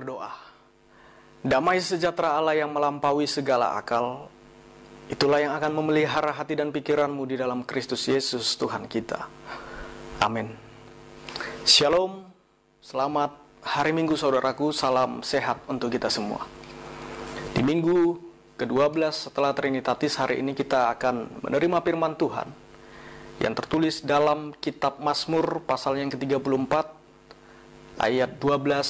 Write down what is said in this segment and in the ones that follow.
berdoa. Damai sejahtera Allah yang melampaui segala akal, itulah yang akan memelihara hati dan pikiranmu di dalam Kristus Yesus Tuhan kita. Amin. Shalom, selamat hari Minggu saudaraku, salam sehat untuk kita semua. Di minggu ke-12 setelah Trinitatis, hari ini kita akan menerima firman Tuhan yang tertulis dalam kitab Mazmur pasal yang ke-34 ayat 12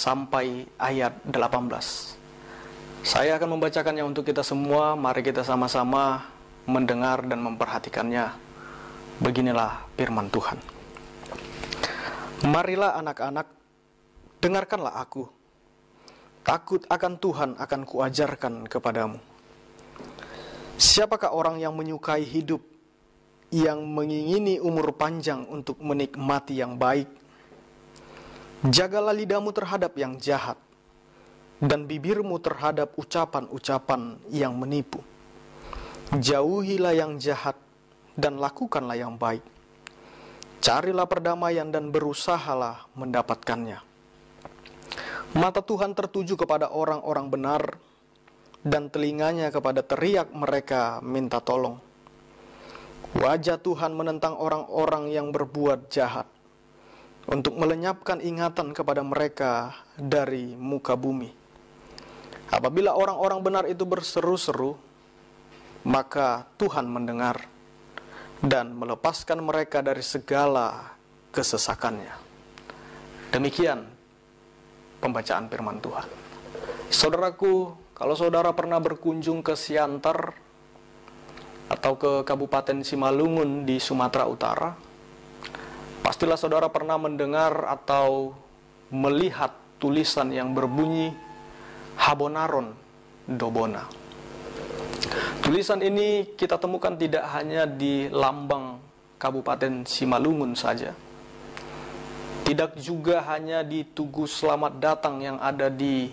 sampai ayat 18. Saya akan membacakannya untuk kita semua. Mari kita sama-sama mendengar dan memperhatikannya. Beginilah firman Tuhan. Marilah anak-anak, dengarkanlah aku. Takut akan Tuhan akan kuajarkan kepadamu. Siapakah orang yang menyukai hidup, yang mengingini umur panjang untuk menikmati yang baik? Jagalah lidahmu terhadap yang jahat, dan bibirmu terhadap ucapan-ucapan yang menipu. Jauhilah yang jahat, dan lakukanlah yang baik. Carilah perdamaian dan berusahalah mendapatkannya. Mata Tuhan tertuju kepada orang-orang benar, dan telinganya kepada teriak mereka minta tolong. Wajah Tuhan menentang orang-orang yang berbuat jahat, untuk melenyapkan ingatan kepada mereka dari muka bumi. Apabila orang-orang benar itu berseru-seru, maka Tuhan mendengar dan melepaskan mereka dari segala kesesakannya. Demikian pembacaan firman Tuhan. Saudaraku, kalau saudara pernah berkunjung ke Siantar atau ke Kabupaten Simalungun di Sumatera Utara, pastilah saudara pernah mendengar atau melihat tulisan yang berbunyi Habonaron Dobona. Tulisan ini kita temukan tidak hanya di lambang Kabupaten Simalungun saja, tidak juga hanya di Tugu Selamat Datang yang ada di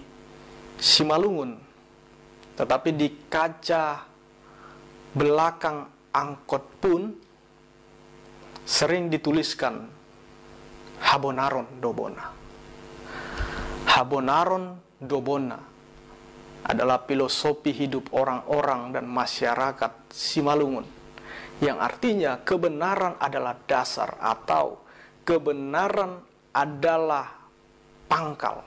Simalungun, tetapi di kaca belakang angkot pun sering dituliskan Habonaron Dobona. Habonaron Dobona adalah filosofi hidup orang-orang dan masyarakat Simalungun, yang artinya kebenaran adalah dasar atau kebenaran adalah pangkal.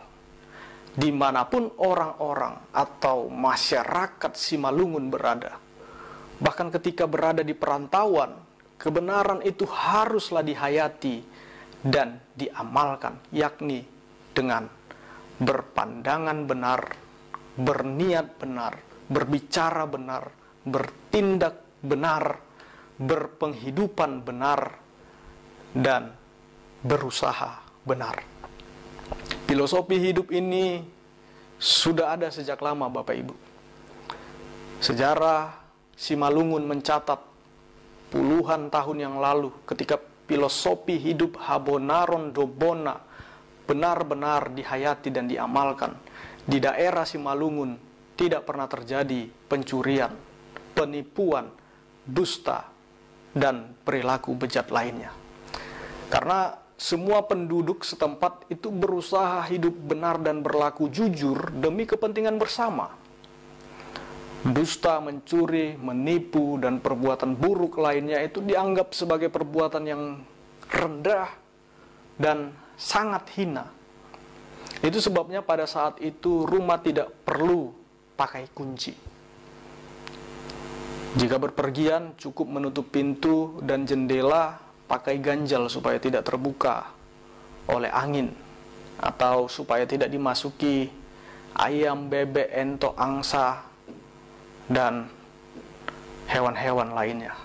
Dimanapun orang-orang atau masyarakat Simalungun berada, bahkan ketika berada di perantauan, kebenaran itu haruslah dihayati dan diamalkan, yakni dengan berpandangan benar, berniat benar, berbicara benar, bertindak benar, berpenghidupan benar, dan berusaha benar. Filosofi hidup ini sudah ada sejak lama, Bapak Ibu. Sejarah Simalungun mencatat puluhan tahun yang lalu ketika filosofi hidup Habonaron Dobona benar-benar dihayati dan diamalkan, di daerah Simalungun tidak pernah terjadi pencurian, penipuan, dusta, dan perilaku bejat lainnya. Karena semua penduduk setempat itu berusaha hidup benar dan berlaku jujur demi kepentingan bersama. Dusta, mencuri, menipu, dan perbuatan buruk lainnya itu dianggap sebagai perbuatan yang rendah dan sangat hina. Itu sebabnya pada saat itu rumah tidak perlu pakai kunci. Jika berpergian cukup menutup pintu dan jendela pakai ganjal supaya tidak terbuka oleh angin, atau supaya tidak dimasuki ayam, bebek, entok, angsa, dan hewan-hewan lainnya.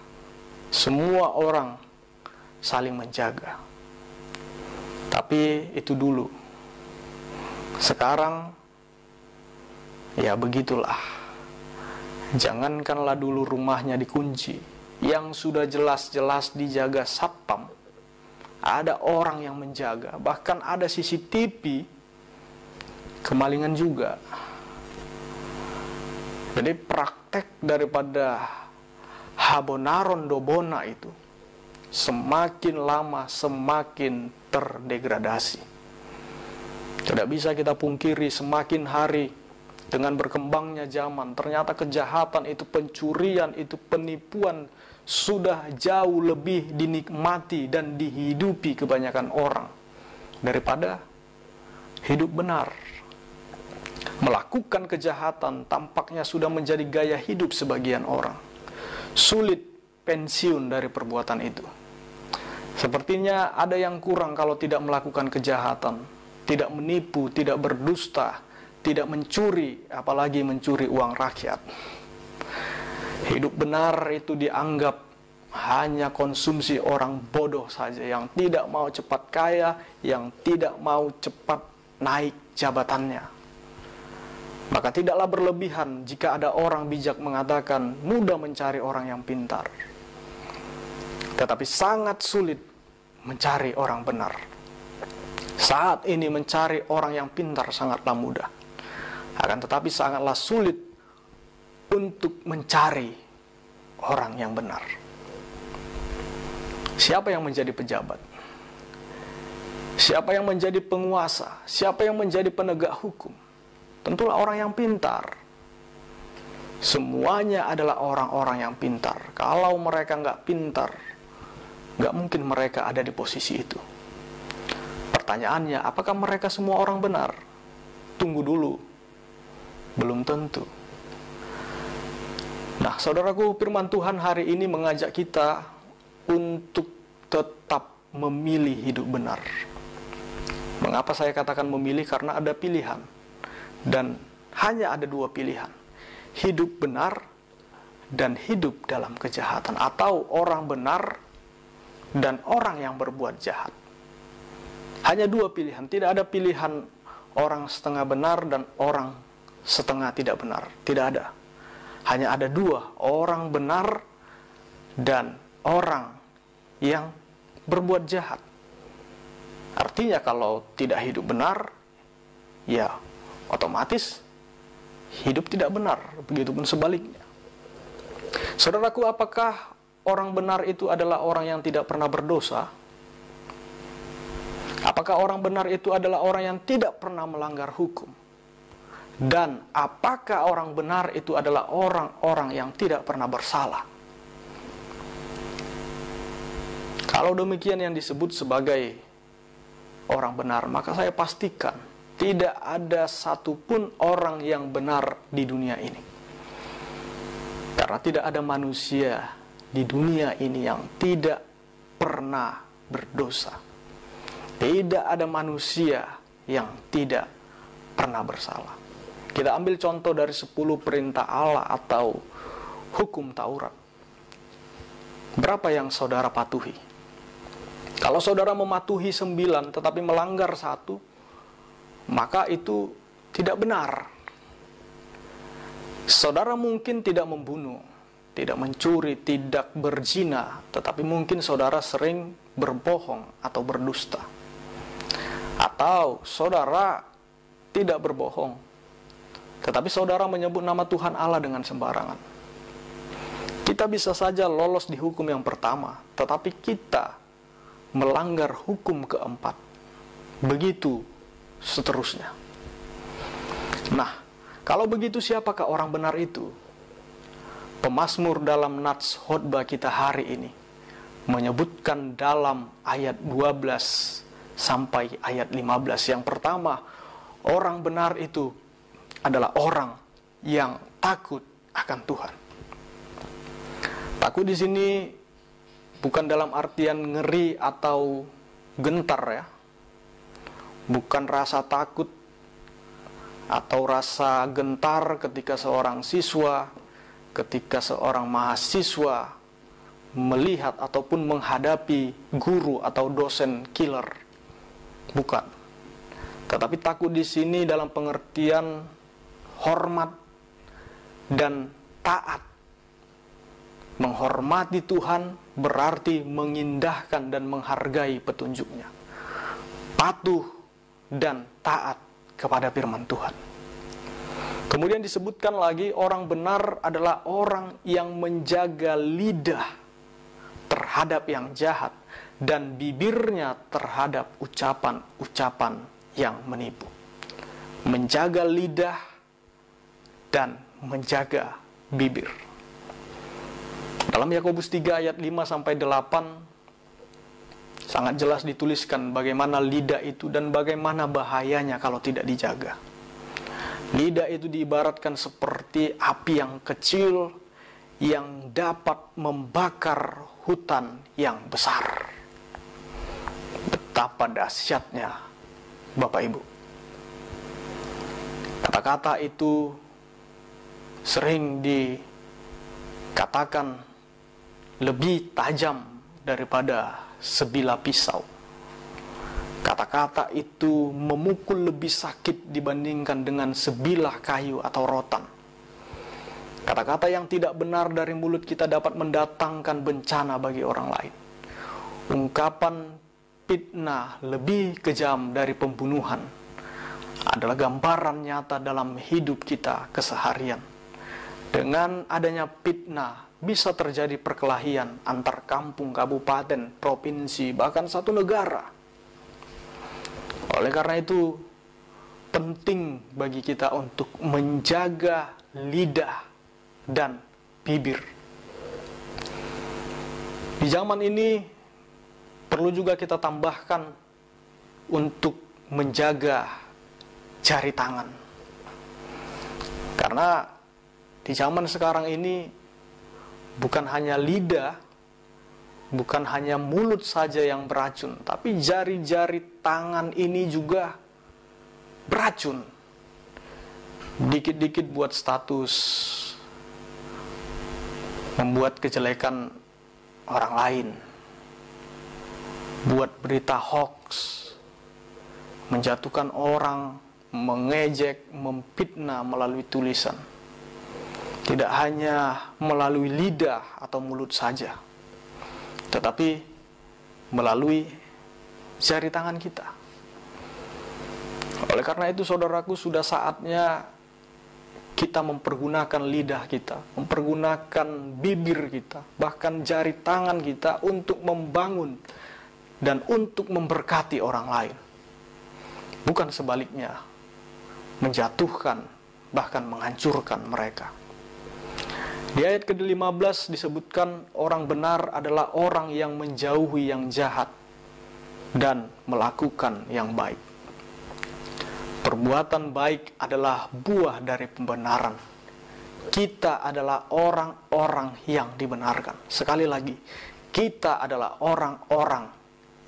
Semua orang saling menjaga. Tapi itu dulu. Sekarang ya begitulah. Jangankanlah dulu rumahnya dikunci, yang sudah jelas-jelas dijaga satpam, ada orang yang menjaga, bahkan ada CCTV, kemalingan juga. Jadi praktek daripada Habonaron Dobona itu semakin lama semakin terdegradasi. Tidak bisa kita pungkiri, semakin hari dengan berkembangnya zaman, ternyata kejahatan itu, pencurian itu, penipuan sudah jauh lebih dinikmati dan dihidupi kebanyakan orang daripada hidup benar. Melakukan kejahatan tampaknya sudah menjadi gaya hidup sebagian orang. Sulit pensiun dari perbuatan itu. Sepertinya ada yang kurang kalau tidak melakukan kejahatan, tidak menipu, tidak berdusta, tidak mencuri, apalagi mencuri uang rakyat. Hidup benar itu dianggap hanya konsumsi orang bodoh saja, yang tidak mau cepat kaya, yang tidak mau cepat naik jabatannya. Maka tidaklah berlebihan jika ada orang bijak mengatakan mudah mencari orang yang pintar, tetapi sangat sulit mencari orang benar. Saat ini mencari orang yang pintar sangatlah mudah, akan tetapi sangatlah sulit untuk mencari orang yang benar. Siapa yang menjadi pejabat? Siapa yang menjadi penguasa? Siapa yang menjadi penegak hukum? Tentulah orang yang pintar. Semuanya adalah orang-orang yang pintar. Kalau mereka nggak pintar, nggak mungkin mereka ada di posisi itu. Pertanyaannya, apakah mereka semua orang benar? Tunggu dulu. Belum tentu. Nah, saudaraku, firman Tuhan hari ini mengajak kita untuk tetap memilih hidup benar. Mengapa saya katakan memilih? Karena ada pilihan. Dan hanya ada dua pilihan. Hidup benar dan hidup dalam kejahatan. Atau orang benar dan orang yang berbuat jahat. Hanya dua pilihan. Tidak ada pilihan orang setengah benar dan orang setengah tidak benar. Tidak ada. Hanya ada dua, orang benar dan orang yang berbuat jahat. Artinya kalau tidak hidup benar, ya otomatis hidup tidak benar. Begitupun sebaliknya. Saudaraku, apakah orang benar itu adalah orang yang tidak pernah berdosa? Apakah orang benar itu adalah orang yang tidak pernah melanggar hukum? Dan apakah orang benar itu adalah orang-orang yang tidak pernah bersalah? Kalau demikian yang disebut sebagai orang benar, maka saya pastikan tidak ada satupun orang yang benar di dunia ini. Karena tidak ada manusia di dunia ini yang tidak pernah berdosa. Tidak ada manusia yang tidak pernah bersalah. Kita ambil contoh dari 10 perintah Allah atau hukum Taurat. Berapa yang saudara patuhi? Kalau saudara mematuhi 9 tetapi melanggar 1, maka itu tidak benar. Saudara mungkin tidak membunuh, tidak mencuri, tidak berzina, tetapi mungkin saudara sering berbohong atau berdusta. Atau saudara tidak berbohong, tetapi saudara menyebut nama Tuhan Allah dengan sembarangan. Kita bisa saja lolos di hukum yang pertama, tetapi kita melanggar hukum keempat. Begitu seterusnya. Nah, kalau begitu siapakah orang benar itu? Pemazmur dalam nats khotbah kita hari ini menyebutkan dalam ayat 12 sampai ayat 15. Yang pertama, orang benar itu adalah orang yang takut akan Tuhan. Takut di sini bukan dalam artian ngeri atau gentar ya. Bukan rasa takut atau rasa gentar ketika seorang siswa, ketika seorang mahasiswa melihat ataupun menghadapi guru atau dosen killer. Bukan. Tetapi takut di sini dalam pengertian hormat dan taat. Menghormati Tuhan berarti mengindahkan dan menghargai petunjuknya. Patuh dan taat kepada firman Tuhan. Kemudian disebutkan lagi, orang benar adalah orang yang menjaga lidah terhadap yang jahat dan bibirnya terhadap ucapan-ucapan yang menipu. Menjaga lidah dan menjaga bibir. Dalam Yakobus 3 ayat 5-8 sangat jelas dituliskan bagaimana lidah itu dan bagaimana bahayanya kalau tidak dijaga. Lidah itu diibaratkan seperti api yang kecil yang dapat membakar hutan yang besar. Betapa dahsyatnya, Bapak Ibu. Kata-kata itu sering dikatakan lebih tajam daripada sebilah pisau. Kata-kata itu memukul lebih sakit dibandingkan dengan sebilah kayu atau rotan. Kata-kata yang tidak benar dari mulut kita dapat mendatangkan bencana bagi orang lain. Ungkapan fitnah lebih kejam dari pembunuhan adalah gambaran nyata dalam hidup kita keseharian. Dengan adanya fitnah bisa terjadi perkelahian antar kampung, kabupaten, provinsi, bahkan satu negara. Oleh karena itu, penting bagi kita untuk menjaga lidah dan bibir. Di zaman ini, perlu juga kita tambahkan untuk menjaga jari tangan. Karena di zaman sekarang ini, bukan hanya lidah, bukan hanya mulut saja yang beracun, tapi jari-jari tangan ini juga beracun. Dikit-dikit buat status, membuat kejelekan orang lain, buat berita hoax, menjatuhkan orang, mengejek, memfitnah melalui tulisan. Tidak hanya melalui lidah atau mulut saja, tetapi melalui jari tangan kita. Oleh karena itu, saudaraku, sudah saatnya kita mempergunakan lidah kita, mempergunakan bibir kita, bahkan jari tangan kita untuk membangun dan untuk memberkati orang lain. Bukan sebaliknya, menjatuhkan, bahkan menghancurkan mereka. Di ayat ke-15 disebutkan orang benar adalah orang yang menjauhi yang jahat dan melakukan yang baik. Perbuatan baik adalah buah dari pembenaran. Kita adalah orang-orang yang dibenarkan. Sekali lagi, kita adalah orang-orang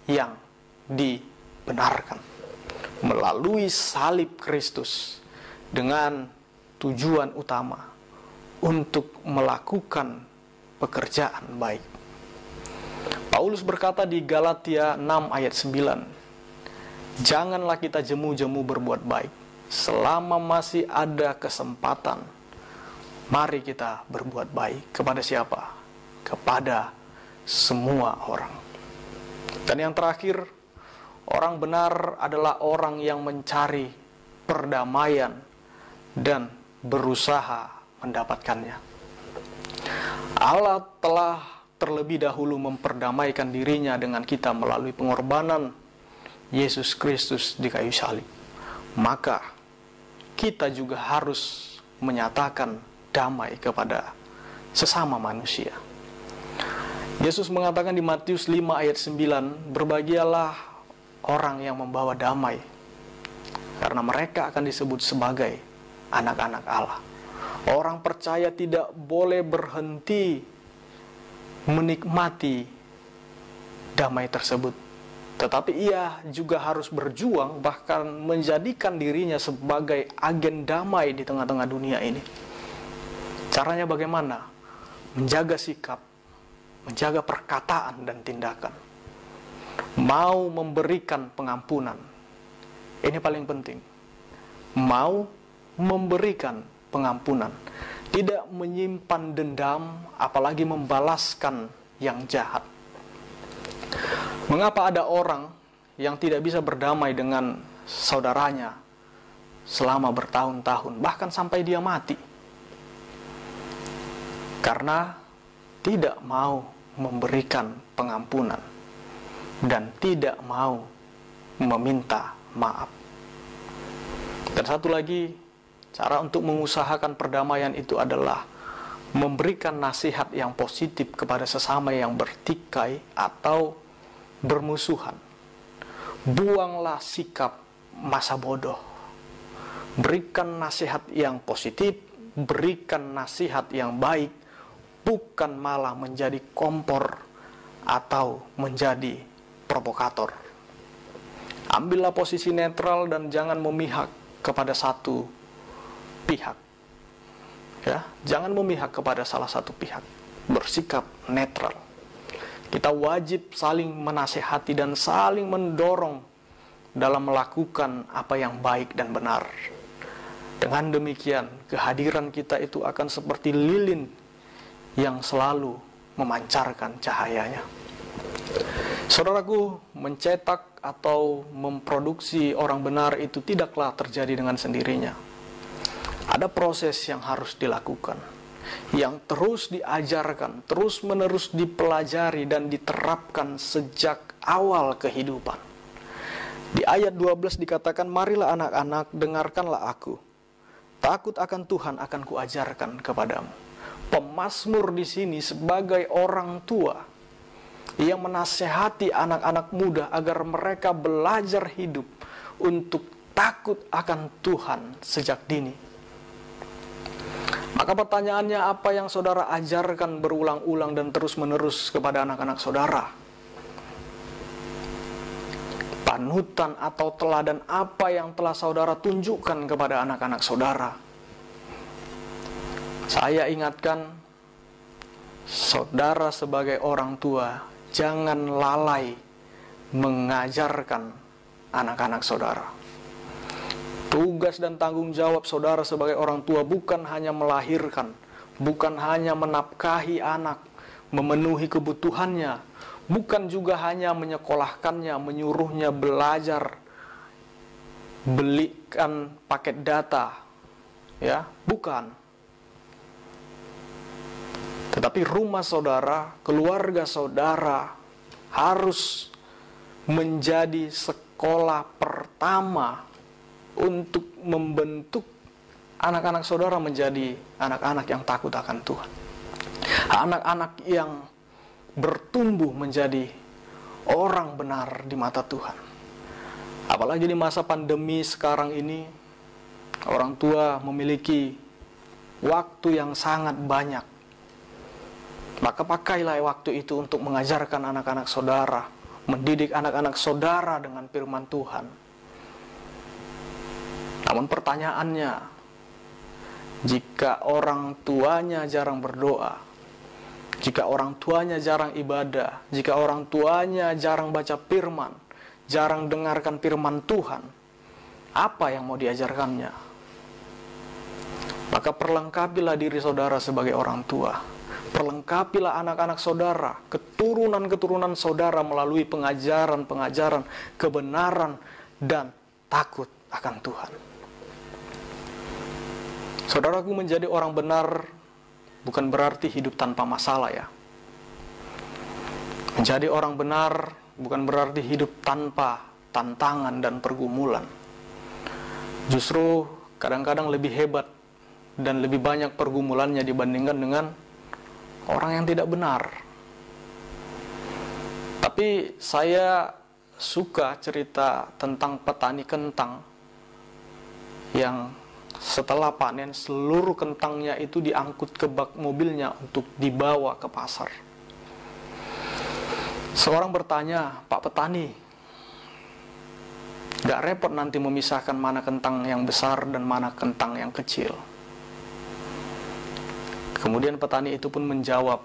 yang dibenarkan melalui salib Kristus dengan tujuan utama untuk melakukan pekerjaan baik. Paulus berkata di Galatia 6 ayat 9, janganlah kita jemu-jemu berbuat baik. Selama masih ada kesempatan, mari kita berbuat baik. Kepada siapa? Kepada semua orang. Dan yang terakhir, orang benar adalah orang yang mencari perdamaian dan berusaha mendapatkannya. Allah telah terlebih dahulu memperdamaikan dirinya dengan kita melalui pengorbanan Yesus Kristus di kayu salib. Maka kita juga harus menyatakan damai kepada sesama manusia. Yesus mengatakan di Matius 5 ayat 9, berbahagialah orang yang membawa damai, karena mereka akan disebut sebagai anak-anak Allah. Orang percaya tidak boleh berhenti menikmati damai tersebut, tetapi ia juga harus berjuang, bahkan menjadikan dirinya sebagai agen damai di tengah-tengah dunia ini. Caranya bagaimana? Menjaga sikap, menjaga perkataan dan tindakan. Mau memberikan pengampunan. Ini paling penting. Mau memberikan pengampunan. Tidak menyimpan dendam, apalagi membalaskan yang jahat. Mengapa ada orang yang tidak bisa berdamai dengan saudaranya selama bertahun-tahun, bahkan sampai dia mati? Karena tidak mau memberikan pengampunan dan tidak mau meminta maaf. Dan satu lagi, cara untuk mengusahakan perdamaian itu adalah memberikan nasihat yang positif kepada sesama yang bertikai atau bermusuhan. Buanglah sikap masa bodoh. Berikan nasihat yang positif, berikan nasihat yang baik, bukan malah menjadi kompor atau menjadi provokator. Ambillah posisi netral dan jangan memihak kepada satu pihak. Ya, jangan memihak kepada salah satu pihak. Bersikap netral. Kita wajib saling menasehati dan saling mendorong dalam melakukan apa yang baik dan benar. Dengan demikian, kehadiran kita itu akan seperti lilin yang selalu memancarkan cahayanya. Saudaraku, mencetak atau memproduksi orang benar itu tidaklah terjadi dengan sendirinya. Ada proses yang harus dilakukan, yang terus diajarkan, terus-menerus dipelajari dan diterapkan sejak awal kehidupan. Di ayat 12 dikatakan, marilah anak-anak, dengarkanlah aku. Takut akan Tuhan akan kuajarkan kepadamu. Pemazmur di sini sebagai orang tua yang menasehati anak-anak muda agar mereka belajar hidup untuk takut akan Tuhan sejak dini. Maka pertanyaannya, apa yang saudara ajarkan berulang-ulang dan terus-menerus kepada anak-anak saudara? Panutan atau teladan apa yang telah saudara tunjukkan kepada anak-anak saudara? Saya ingatkan, saudara sebagai orang tua, jangan lalai mengajarkan anak-anak saudara. Tugas dan tanggung jawab saudara sebagai orang tua bukan hanya melahirkan, bukan hanya menafkahi anak, memenuhi kebutuhannya, bukan juga hanya menyekolahkannya, menyuruhnya belajar, belikan paket data, ya, bukan. Tetapi rumah saudara, keluarga saudara harus menjadi sekolah pertama untuk membentuk anak-anak saudara menjadi anak-anak yang takut akan Tuhan. Anak-anak yang bertumbuh menjadi orang benar di mata Tuhan. Apalagi di masa pandemi sekarang ini, orang tua memiliki waktu yang sangat banyak. Maka pakailah waktu itu untuk mengajarkan anak-anak saudara, mendidik anak-anak saudara dengan firman Tuhan. Namun pertanyaannya, jika orang tuanya jarang berdoa, jika orang tuanya jarang ibadah, jika orang tuanya jarang baca firman, jarang dengarkan firman Tuhan, apa yang mau diajarkannya? Maka perlengkapilah diri saudara sebagai orang tua. Perlengkapilah anak-anak saudara, keturunan-keturunan saudara melalui pengajaran-pengajaran kebenaran dan takut akan Tuhan. Saudaraku, menjadi orang benar bukan berarti hidup tanpa masalah, ya. Menjadi orang benar bukan berarti hidup tanpa tantangan dan pergumulan. Justru kadang-kadang lebih hebat dan lebih banyak pergumulannya dibandingkan dengan orang yang tidak benar. Tapi saya suka cerita tentang petani kentang yang setelah panen seluruh kentangnya itu diangkut ke bak mobilnya untuk dibawa ke pasar. Seorang bertanya, "Pak petani, gak repot nanti memisahkan mana kentang yang besar dan mana kentang yang kecil?" Kemudian petani itu pun menjawab,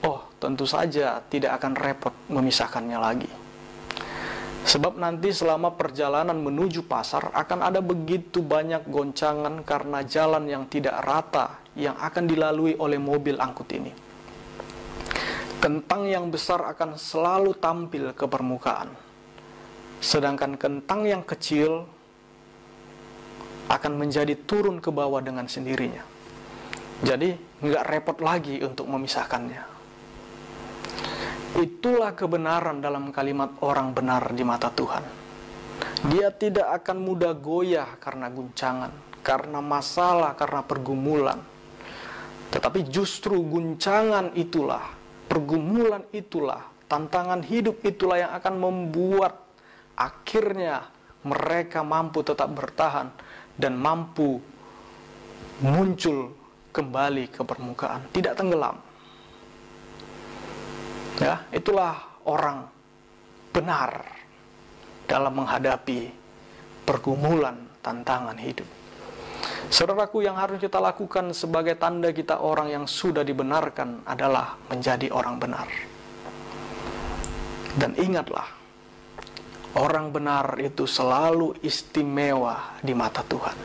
"Oh, tentu saja tidak akan repot memisahkannya lagi. Sebab nanti selama perjalanan menuju pasar akan ada begitu banyak goncangan karena jalan yang tidak rata yang akan dilalui oleh mobil angkut ini. Kentang yang besar akan selalu tampil ke permukaan, sedangkan kentang yang kecil akan menjadi turun ke bawah dengan sendirinya. Jadi nggak repot lagi untuk memisahkannya." Itulah kebenaran dalam kalimat orang benar di mata Tuhan. Dia tidak akan mudah goyah karena guncangan, karena masalah, karena pergumulan. Tetapi justru guncangan itulah, pergumulan itulah, tantangan hidup itulah yang akan membuat akhirnya mereka mampu tetap bertahan dan mampu muncul kembali ke permukaan, tidak tenggelam. Ya, itulah orang benar dalam menghadapi pergumulan tantangan hidup. Saudaraku, yang harus kita lakukan sebagai tanda kita orang yang sudah dibenarkan adalah menjadi orang benar. Dan ingatlah, orang benar itu selalu istimewa di mata Tuhan.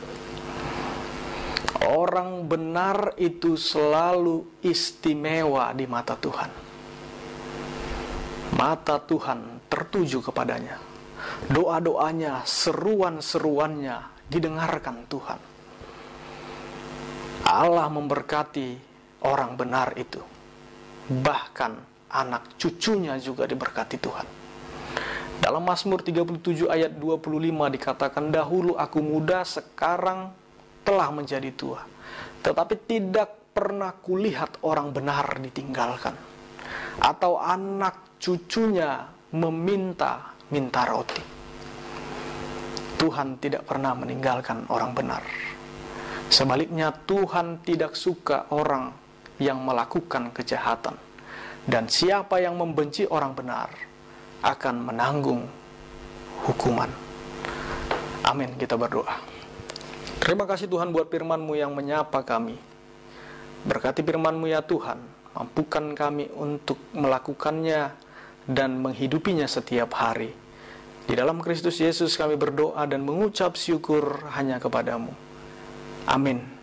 Orang benar itu selalu istimewa di mata Tuhan. Mata Tuhan tertuju kepadanya. Doa-doanya, seruan-seruannya didengarkan Tuhan. Allah memberkati orang benar itu. Bahkan anak cucunya juga diberkati Tuhan. Dalam Mazmur 37 ayat 25 dikatakan, dahulu aku muda, sekarang telah menjadi tua, tetapi tidak pernah kulihat orang benar ditinggalkan, atau anak cucunya meminta roti. Tuhan tidak pernah meninggalkan orang benar. Sebaliknya, Tuhan tidak suka orang yang melakukan kejahatan, dan siapa yang membenci orang benar akan menanggung hukuman. Amin. Kita berdoa. Terima kasih Tuhan buat firman-Mu yang menyapa kami. Berkati firman-Mu ya Tuhan, mampukan kami untuk melakukannya dan menghidupinya setiap hari. Di dalam Kristus Yesus kami berdoa dan mengucap syukur hanya kepada-Mu. Amin.